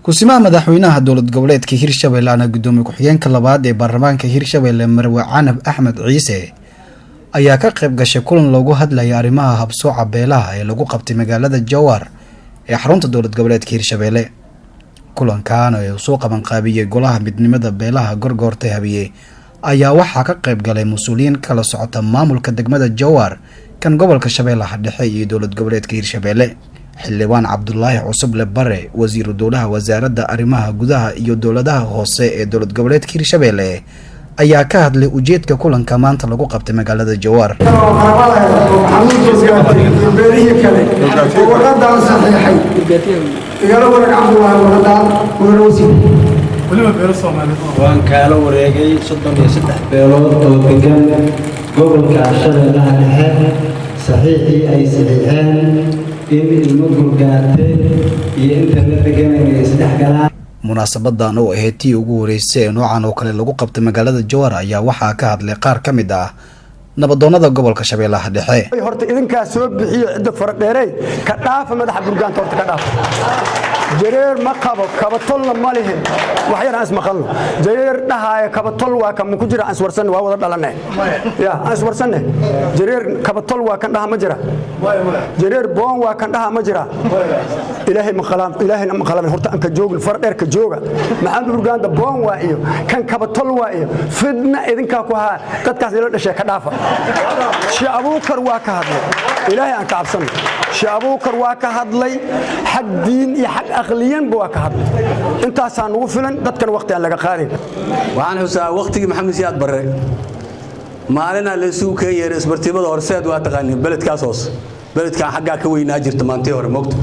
kusimaha madaxweynaha dowlad goboleedka Hirshabelle ana gudoomiye ku-xigeenka labaad ee baarlamaanka Hirshabelle Marwe Canab Axmed Ciise ayaa ka qayb gashay kulan loogu hadlayay arrimaha habsooca beelaha ee lagu qabtay magaalada Jowhar ee xarunta dowlad goboleedka Hirshabelle. kulankan oo soo qaban qaabiyay golaha midnimada beelaha gorgortay habiye ayaa waxaa ka qayb galay mas'uuliyiin kala socota maamulka degmada Jowhar kan gobolka Shabeellaha Dhexe iyo dowlad goboleedka Hirshabelle. xildhibaan Cabdullaahi Cusuble Bare wasiir dowlaha wasaaradda arrimaha gudaha iyo dowladaha hoose ee dowlad goboleedka Hirshabelle ayaa ka hadlay ujeedka kulanka maanta lagu qabtay magaalada Jowhar. waan kala wareegay 33 beelood oo degan gobolka Shabeellaha Dhexe saxiixii ay saxiixeen in ilmo gurgaate iyo inta la deganay saddex galaan. munaasabadan oo ahayd tii ugu horeysay ee noocan oo kale lagu qabtay magaalada Jowhar ayaa waxaa ka hadlay qaar ka mid ah nabadoonnada gobolka Shabeellaha Dhexe. horta idinka soo bixiyo cid faradheeray ka dhaaf madaxa gurgaanta horta ka dhaaf jareer ma qabo kabatol ma lehin wax yar as maqalno jareer dhahaaya kabatol waa kan ku jira as warsan waa wada dhalanay ya as warsan jareer kabatol waa kan dhaha ma jira jareer boon waa kan dhaha ma jira ilaahay ma qalam horta an ka joogin faradheer ka jooga maxaan gurgaanta boon waa iyo kan kabatol waa iyo fidna idinka ku haa dadkaas ila dhashay ka dhaafa Abuukar waa ka hadlay ilaahay aan ka cabsan Abuukar waa ka hadlay xaq diin iyo xaq aqliyan waa ka hadlay intaasaan ugu filan dadkan waqti aan laga qaarin waxaan xusaa waqtigii maxamed siyaad barre maalina la isugu keenyay isbartiibada horseed waa taqaaniin beledkaas hoos beledkan xagga ka weynaa jirta maantay hore moogto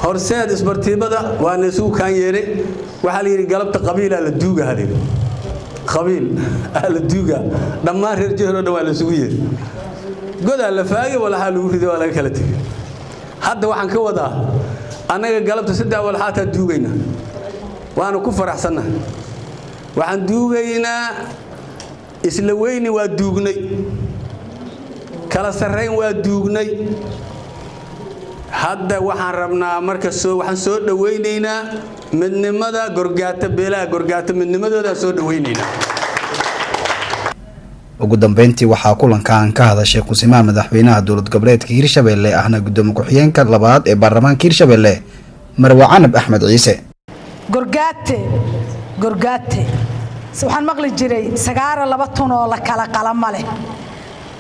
horseed isbartiibada waa la isugu keenyay waxa la yiri galabta qabiila la duuga hadin qabiil ahla duuga dhammaan reer Jowhar oo waa la isugu yeeray goda la faagay wala hal uu riday wala kala tagay hadda waxaan ka wadaa anaga galabta saddex wal xataa duugayna waana ku faraxsanahay waxaan duugaynaa isla weyni waa duugnay kala sareyn waa duugnay hadda waxaan rabnaa marka waxaan soo dhaweynaynaa midnimada gorgaata beelaha gorgaata midnimadooda soo dhaweynaynaa. ugu dambeyntii waxaa kulankan ka hadashay kusimaha madaxweynaha dowlad goboleedka Hirshabelle ahna gudoomiye ku-xigeenka labaad ee baarlamaanka Hirshabelle Marwe Canab Axmed Ciise. gorgaate waxaan maqli jiray sagaara laba tun oo la kala qalama leh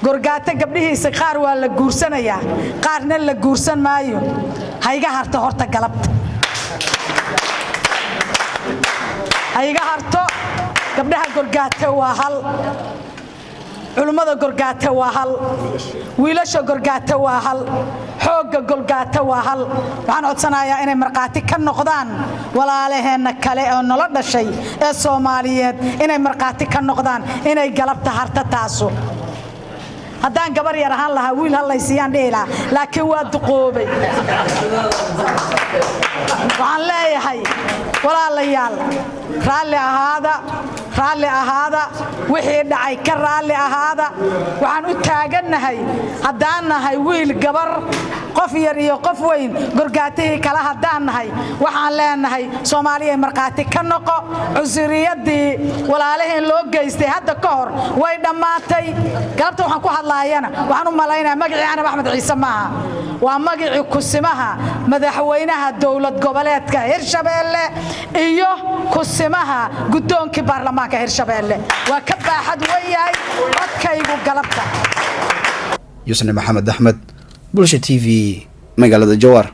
gorgaate gabdhihiisa qaar waa la guursanayaa qaarna la guursan maayo hayga harto horta galabta hayga harto gabdhaha gorgaate waa hal culimada gorgaate waa hal wiilasha gorgaate waa hal xoogga gorgaate waa hal waxaan codsanayaa inay marqaati ka noqdaan walaalaheena kale oo nolol dhashay ee Soomaaliyeed inay marqaati ka noqdaan inay galabta harta taaso haddaan gabar yar ahaan lahaa wiil halaysiiyaan dheela laakiin waa duqoobay waxaan leeyahay walaalayaal raalli ahaada wixii dhacay ka raalli ahaada waxaan u taaganahay haddaan nahay wiil gabar qof yar iyo qof weyn gorgaatihii kala haddaan nahay waxaan leenahay Soomaaliya marqaati ka noqo cusriyadii walaalaheen loo geystay hadda ka hor way dhamaatay galabta waxaan ku hadlaayana waxaan u maleynayaa magacii Canab Axmed Ciise maaha waa magacii kusimaha madaxweynaha dowlad goboleedka Hirshabelle iyo kusimaha gudoonka baarlamaanka Hirshabelle waa ka baaxad weeyay codkaygu galabta Yusuf Maxamed Axmed Bulsha TV magaalada Jowhar.